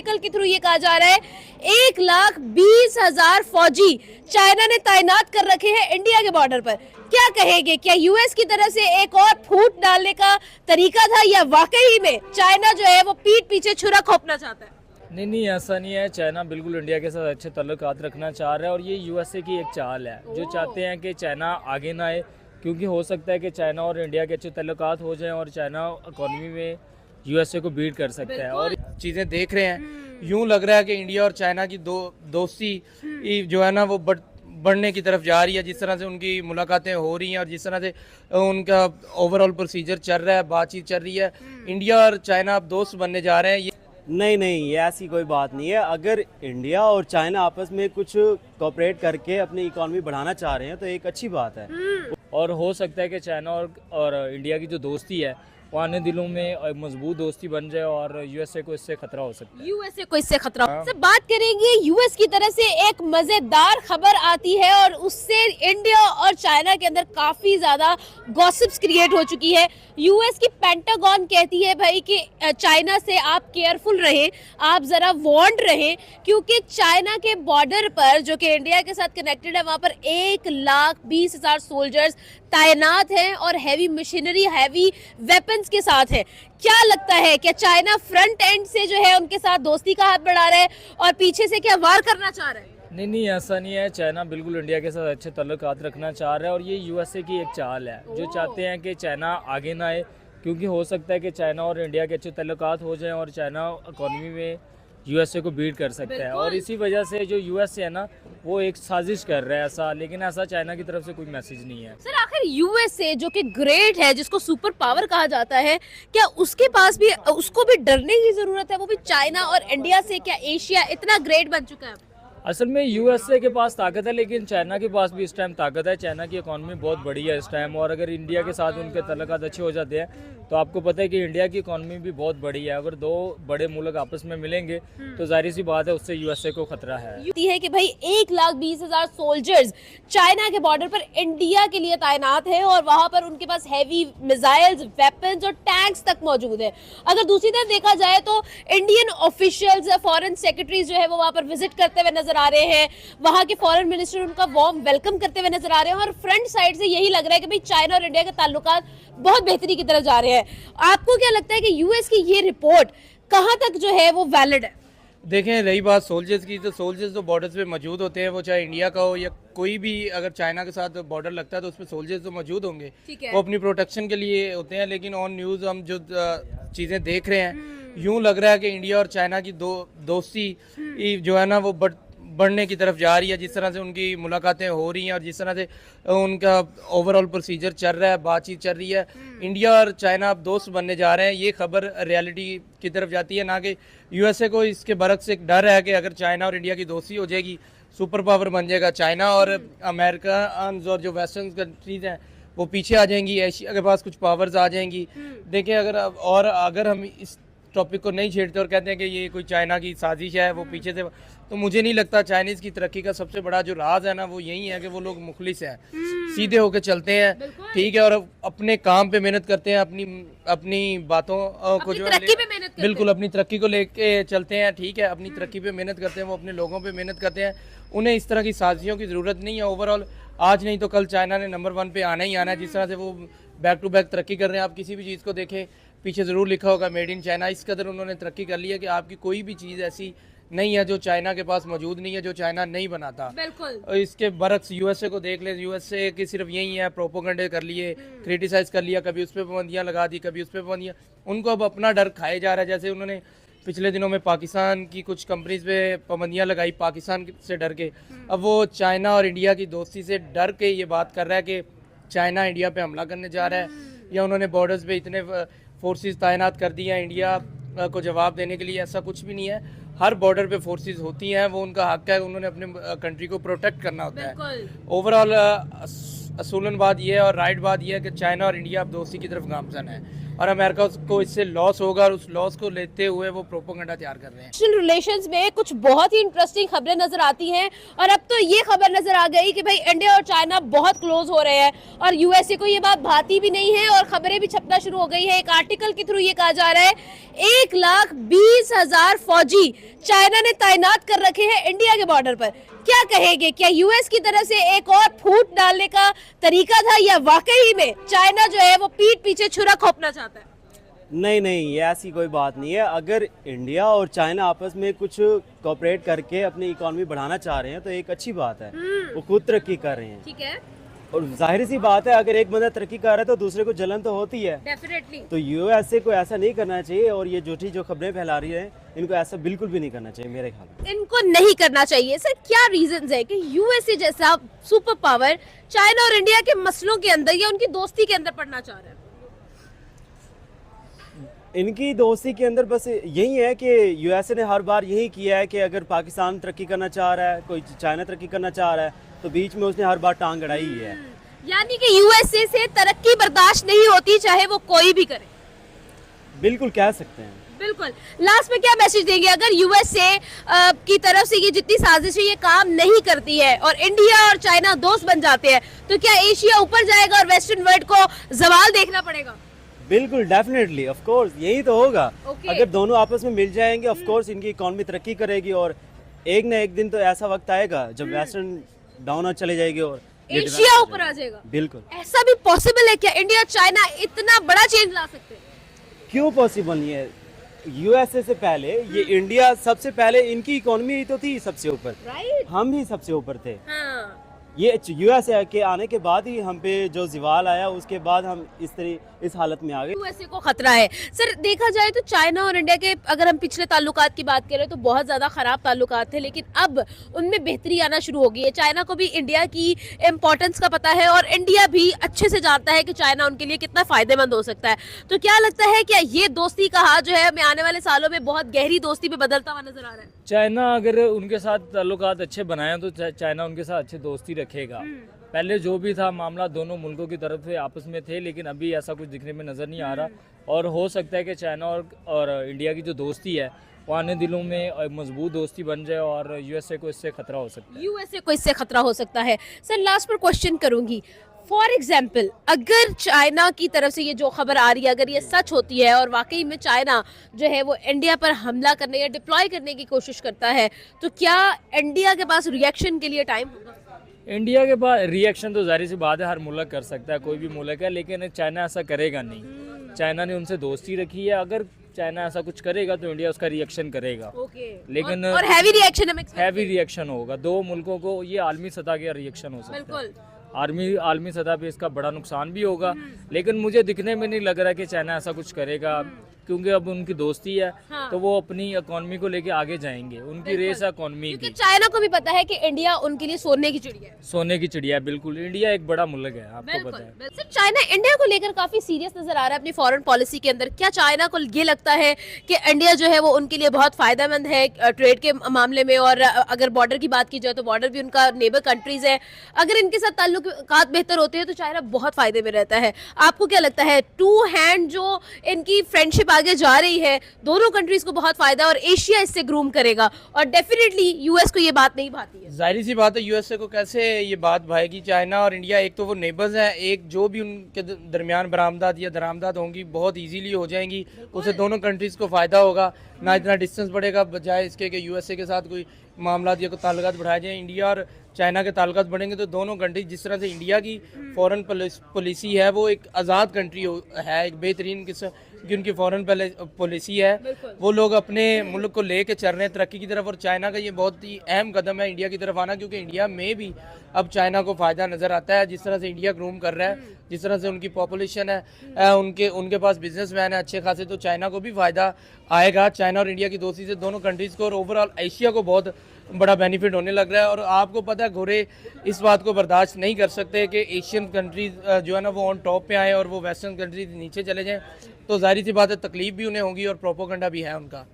Article के through ये कहा जा रहा है 1,20,000 फौजी चाइना ने तैनात कर रखे हैं इंडिया के बॉर्डर पर। क्या कहेंगे, क्या यूएस की तरफ से एक और फूट डालने का तरीका था या वाकई में चाइना जो है वो पीठ पीछे छुरा खोपना चाहता है? नहीं, ऐसा नहीं है। चाइना बिल्कुल इंडिया के साथ अच्छे ताल्लुकात रखना चाह रहा है और ये यूएसए की एक चाल है जो चाहते हैं कि चाइना आगे ना आए, क्योंकि हो सकता है कि चाइना और इंडिया के अच्छे ताल्लुकात हो जाएं और चाइना इकोनॉमी में यूएसए को बीट कर सकता है। और चीज़ें देख रहे हैं, यूं लग रहा है कि इंडिया और चाइना की दोस्ती जो है ना वो बढ़ने की तरफ जा रही है। जिस तरह से उनकी मुलाकातें हो रही हैं और जिस तरह से उनका ओवरऑल प्रोसीजर चल रहा है, बातचीत चल रही है, इंडिया और चाइना अब दोस्त बनने जा रहे हैं। नहीं, ये ऐसी कोई बात नहीं है। अगर इंडिया और चाइना आपस में कुछ कोऑपरेट करके अपनी इकोनॉमी बढ़ाना चाह रहे हैं तो एक अच्छी बात है। और हो सकता है कि चाइना और इंडिया की जो दोस्ती है वो आने दिनों में मजबूत दोस्ती बन जाए और यूएसए को इससे खतरा हो सकता है। यूएसए को इससे खतरा से बात करेंगे। यूएस की तरफ से एक मजेदार खबर आती है और उससे इंडिया और चाइना के अंदर काफी ज्यादा गॉसिप्स क्रिएट हो चुकी है। यूएस की पेंटागन कहती है भाई कि चाइना से आप केयरफुल रहें, आप जरा वार्न्ड रहें, क्योंकि चाइना के बॉर्डर पर जो कि इंडिया के साथ कनेक्टेड है वहां पर 1,20,000 सोल्जर्स तैनात हैं और हैवी मशीनरी, हैवी वेपन्स के साथ है। क्या लगता है कि चाइना फ्रंट एंड से जो है उनके साथ दोस्ती का हाथ बढ़ा रहा है और पीछे से क्या वार करना चाह रहा है? नहीं, ऐसा नहीं है। चाइना बिल्कुल इंडिया के साथ अच्छे ताल्लुकात रखना चाह रहा है और ये यूएसए की एक चाल है जो चाहते हैं कि चाइना आगे ना आए, क्योंकि हो सकता है कि चाइना और इंडिया के अच्छे ताल्लुकात हो जाएं और चाइना इकोनॉमी में यूएसए को बीट कर सकता है। और इसी वजह से जो यूएसए है ना वो एक साजिश कर रहा है ऐसा, लेकिन ऐसा चाइना की तरफ से कोई मैसेज नहीं है। सर आखिर यूएसए जो कि ग्रेट है, जिसको सुपर पावर कहा जाता है, क्या उसके पास भी, उसको भी डरने की जरूरत है? वो भी चाइना और इंडिया से, क्या एशिया इतना ग्रेट बन चुका है? असल में यूएसए के पास ताकत है लेकिन चाइना के पास भी इस टाइम ताकत है। चाइना की इकॉनमी बहुत बड़ी है इस टाइम, और अगर इंडिया के साथ उनके ताल्लुकात अच्छे हो जाते हैं तो आपको पता है कि इंडिया की इकॉनमी भी बहुत बड़ी है। अगर दो बड़े मुल्क आपस में मिलेंगे तो जाहिर सी बात है उससे यूएसए को खतरा है कि भाई 1,20,000 सोल्जर्स चाइना के बॉर्डर पर इंडिया के लिए तैनात है और वहां पर उनके पास हैवी मिसाइल्स, वेपन्स और टैंक्स तक मौजूद है। अगर दूसरी तरफ देखा जाए तो इंडियन ऑफिशियल्स, फॉरेन सेक्रेटरीज जो है वो वहां पर विजिट करते हुए नजर आ रहे हैं। वहां के फॉरेन मिनिस्टर उनका वार्म वेलकम करते हुए नजर आ रहे हैं और फ्रंट साइड से यही लग रहा है कि भाई चाइना और इंडिया के ताल्लुकात बहुत बेहतरी की तरफ जा रहे हैं। आपको क्या लगता है कि यूएस की ये रिपोर्ट कहां तक जो है वो वैलिड है? देखें, रही बात सोल्जर्स की, तो सोल्जर्स तो बॉर्डर्स पे मौजूद होते हैं, वो चाहे इंडिया का हो या कोई भी। अगर चाइना के साथ बॉर्डर लगता है तो उसमें सोल्जर्स तो मौजूद होंगे, वो अपनी प्रोटेक्शन के लिए होते हैं। लेकिन ऑन न्यूज़ हम जो चीज़ें देख रहे हैं, यूं लग रहा है कि इंडिया और चाइना की दोस्ती जो है ना वो बढ़ने की तरफ जा रही है। जिस तरह से उनकी मुलाकातें हो रही हैं और जिस तरह से उनका ओवरऑल प्रोसीजर चल रहा है, बातचीत चल रही है, इंडिया और चाइना अब दोस्त बनने जा रहे हैं। ये खबर रियलिटी की तरफ जाती है, ना कि यूएसए को इसके बरक्स एक डर है कि अगर चाइना और इंडिया की दोस्ती हो जाएगी, सुपर पावर बन जाएगा चाइना, और अमेरिका और जो वेस्टर्न कंट्रीज हैं वो पीछे आ जाएंगी, एशिया के पास कुछ पावर्स आ जाएंगी। देखिए, अगर हम इस टॉपिक को नहीं छेड़ते और कहते हैं कि ये कोई चाइना की साजिश है, वो पीछे से, तो मुझे नहीं लगता। चाइनीज़ की तरक्की का सबसे बड़ा जो राज है ना वो यही है कि वो लोग मुखलिस हैं, सीधे होकर चलते हैं, ठीक है, और अपने काम पे मेहनत करते हैं, अपनी बातों को जो है बिल्कुल अपनी तरक्की को लेके चलते हैं, ठीक है, अपनी तरक्की पे मेहनत करते हैं, वो अपने लोगों पे मेहनत करते हैं। उन्हें इस तरह की साजिशों की ज़रूरत नहीं है। ओवरऑल आज नहीं तो कल चाइना ने नंबर 1 पे आना ही आना है। जिस तरह से वो बैक टू बैक तरक्की कर रहे हैं, आप किसी भी चीज़ को देखें पीछे ज़रूर लिखा होगा मेड इन चाइना। इस कदर उन्होंने तरक्की कर ली है कि आपकी कोई भी चीज़ ऐसी नहीं है जो चाइना के पास मौजूद नहीं है, जो चाइना नहीं बनाता। बिल्कुल। इसके बरक्स यूएसए को देख ले, यूएसए की सिर्फ यही है, प्रोपोगंडे कर लिए, क्रिटिसाइज कर लिया, कभी उस पर पाबंदियाँ लगा दी, कभी उस पर पाबंदियाँ। उनको अब अपना डर खाए जा रहा है। जैसे उन्होंने पिछले दिनों में पाकिस्तान की कुछ कंपनीज पे पाबंदियाँ लगाई पाकिस्तान से डर के, अब वो चाइना और इंडिया की दोस्ती से डर के ये बात कर रहा है कि चाइना इंडिया पे हमला करने जा रहा है, या उन्होंने बॉर्डर्स पे इतने फोर्सेस तैनात कर दिए हैं इंडिया को जवाब देने के लिए। ऐसा कुछ भी नहीं है। हर बॉर्डर पे फोर्सेस होती हैं, वो उनका हक है, उन्होंने अपने कंट्री को प्रोटेक्ट करना होता है। ओवरऑल असूलन बात यह है और राइट बात यह है कि चाइना और इंडिया अब दोस्ती की तरफ गामजन है। और अमेरिका को इससे लॉस होगा और उस लॉस को लेते हुए वो प्रोपेगेंडा तैयार कर रहे हैं। इंटरनेशनल रिलेशंस में कुछ बहुत ही इंटरेस्टिंग खबरें नजर आती हैं और अब तो ये खबर नजर आ गई कि भाई इंडिया और चाइना बहुत क्लोज हो रहे हैं और यूएसए को ये बात भाती भी नहीं है और खबरें भी छपना शुरू हो गई है। एक आर्टिकल के थ्रू ये कहा जा रहा है 1,20,000 फौजी चाइना ने तैनात कर रखे हैं इंडिया के बॉर्डर पर। क्या कहेंगे, क्या यूएस की तरफ से एक और फूट डालने का तरीका था या वाकई में चाइना जो है वो पीठ पीछे छुरा खोपना चाहता है? नहीं नहीं, ये ऐसी कोई बात नहीं है। अगर इंडिया और चाइना आपस में कुछ कोऑपरेट करके अपनी इकोनॉमी बढ़ाना चाह रहे हैं तो एक अच्छी बात है। वो खुद तरक्की कर रहे हैं, ठीक है, और जाहिर सी बात है अगर एक बंदा तरक्की कर रहा है तो दूसरे को जलन तो होती है। डेफिनेटली। तो यूएसए को ऐसा नहीं करना चाहिए और ये झूठी जो खबरें फैला रही है इनको ऐसा बिल्कुल भी नहीं करना चाहिए मेरे ख्याल में। इनको नहीं करना चाहिए। सर क्या रीजंस है कि यूएसए जैसा सुपर पावर चाइना और इंडिया के मसलों के अंदर या उनकी दोस्ती के अंदर पड़ना चाह रहा है? इनकी दोस्ती के अंदर बस यही है कि यूएसए ने हर बार यही किया है कि अगर पाकिस्तान तरक्की करना चाह रहा है, कोई चाइना तरक्की करना चाह रहा है तो बीच में उसने हर बार टांग अड़ाई ही है। यानी कि यूएसए से तरक्की बर्दाश्त नहीं होती चाहे वो कोई भी करे। बिल्कुल कह सकते हैं। बिल्कुल। लास्ट में क्या मैसेज देंगे अगर यूएसए की तरफ से ये जितनी साजिशें ये काम नहीं करती है और इंडिया और चाइना दोस्त बन जाते हैं तो क्या एशिया ऊपर जाएगा और वेस्टर्न वर्ल्ड को जवाल देखना पड़ेगा? बिल्कुल, डेफिनेटली, ऑफ कोर्स यही तो होगा। Okay. अगर दोनों आपस में मिल जाएंगे ऑफ कोर्स इनकी इकोनॉमी तरक्की करेगी और एक ना एक दिन तो ऐसा वक्त आएगा जब वेस्टर्न डाउन चले जाएगी और एशिया ऊपर आ जाएगा। बिल्कुल। ऐसा भी पॉसिबल है क्या? इंडिया चाइना इतना बड़ा चेंज ला सकते हैं? क्यों पॉसिबल नहीं है? यूएसए से पहले ये इंडिया सबसे पहले इनकी इकोनॉमी ही तो थी सबसे ऊपर, राइट। हम ही सबसे ऊपर थे। हाँ। ये यूएसए के आने के बाद ही हम पे जो जिवाल आया उसके बाद हम इस हालत में आ गए। यूएसए को खतरा है। सर देखा जाए तो चाइना और इंडिया के अगर हम पिछले ताल्लुकात की बात करें तो बहुत ज्यादा खराब ताल्लुकात थे, लेकिन अब उनमें बेहतरी आना शुरू हो गई है। चाइना को भी इंडिया की इम्पोर्टेंस का पता है और इंडिया भी अच्छे से जानता है कि चाइना उनके लिए कितना फायदेमंद हो सकता है। तो क्या लगता है क्या ये दोस्ती का हाथ जो है हमें आने वाले सालों में बहुत गहरी दोस्ती में बदलता हुआ नजर आ रहा है? चाइना अगर उनके साथ ताल्लुकात अच्छे बनाए तो चाइना उनके साथ अच्छी दोस्ती रखेगा। पहले जो भी था मामला दोनों मुल्कों की तरफ से आपस में थे, लेकिन अभी ऐसा कुछ दिखने में नज़र नहीं आ रहा और हो सकता है कि चाइना और इंडिया की जो दोस्ती है वो आने दिनों में मजबूत दोस्ती बन जाए और यूएसए को इससे खतरा हो सकता है। यूएसए को इससे खतरा हो सकता है। सर लास्ट पर क्वेश्चन करूंगी, फॉर एग्जाम्पल अगर चाइना की तरफ से ये जो खबर आ रही है अगर ये सच होती है और वाकई में चाइना जो है वो इंडिया पर हमला करने या डिप्लॉय करने की कोशिश करता है तो क्या इंडिया के पास रिएक्शन के लिए टाइम होगा? इंडिया के पास रिएक्शन तो जाहिर सी बात है हर मुल्क कर सकता है, कोई भी मुल्क है, लेकिन चाइना ऐसा करेगा नहीं। चाइना ने उनसे दोस्ती रखी है, अगर चाइना ऐसा कुछ करेगा तो इंडिया उसका रिएक्शन करेगा। लेकिन और हैवी रिएक्शन हम expect हैवी रिएक्शन होगा। दो मुल्कों को ये आलमी सतह का रिएक्शन हो सकता है। बिल्कुल। आलमी सतह पे इसका बड़ा नुकसान भी होगा, लेकिन मुझे दिखने में नहीं लग रहा कि चाइना ऐसा कुछ करेगा क्योंकि अब उनकी दोस्ती है। हाँ। तो वो अपनी इकोनॉमी को लेके आगे जाएंगे, उनकी रेस है इकोनॉमी क्योंकि की। चाइना को भी पता है कि इंडिया उनके लिए सोने की चिड़िया है। सोने की चिड़िया है, बिल्कुल। इंडिया एक बड़ा मुल्क है, आपको पता है। सर चाइना इंडिया को लेकर काफी सीरियस नजर आ रहा है अपनी फॉरेन पॉलिसी के अंदर। क्या चाइना को ये लगता है कि इंडिया जो है वो उनके लिए बहुत फायदेमंद है ट्रेड के मामले में, और अगर बॉर्डर की बात की जाए तो बॉर्डर भी उनका नेबर कंट्रीज है, अगर इनके साथ ताल्लुकात बेहतर होते हैं तो चाइना बहुत फायदे में रहता है। आपको क्या लगता है टू हैंड जो इनकी फ्रेंडशिप आगे जा रही है दोनों कंट्रीज को बहुत फायदा और एशिया इससे ग्रूम करेगा और डेफिनेटली यूएस को ये बात नहीं भाती है? जाहिर सी बात है यूएसए को कैसे ये बात भाएगी। चाइना और इंडिया एक तो वो नेबर्स हैं, एक जो भी उनके दरमियान बरामदात या दरामदात होंगी बहुत इजीली हो जाएंगी, उससे दोनों कंट्रीज को फ़ायदा होगा, ना इतना डिस्टेंस बढ़ेगा, बजाय इसके कि यूएसए के साथ कोई मामला या कोई ताल्लुकात बढ़ाए जाएँ। इंडिया और चाइना के ताल्लुकात बढ़ेंगे तो दोनों कंट्री, जिस तरह से इंडिया की फॉरेन पॉलिसी है वो एक आज़ाद कंट्री है, एक बेहतरीन किस्म की उनकी फॉरेन पॉलिसी है, वो लोग अपने मुल्क को लेके चल रहे हैं तरक्की की तरफ। और चाइना का ये बहुत ही अहम कदम है इंडिया की तरफ आना, क्योंकि इंडिया में भी अब चाइना को फ़ायदा नज़र आता है। जिस तरह से इंडिया ग्रूम कर रहा है, जिस तरह से उनकी पॉपुलेशन है, उनके पास बिजनेसमैन है अच्छे खासे, तो चाइना को भी फ़ायदा आएगा। चाइना और इंडिया की दोस्ती से दोनों कंट्रीज़ को और ओवरऑल एशिया को बहुत बड़ा बेनिफिट होने लग रहा है। और आपको पता है गोरे इस बात को बर्दाश्त नहीं कर सकते कि एशियन कंट्रीज जो है ना वो ऑन टॉप पे आए और वो वेस्टर्न कंट्रीज नीचे चले जाएं, तो जाहिर सी बात है तकलीफ भी उन्हें होगी और प्रोपोगंडा भी है उनका।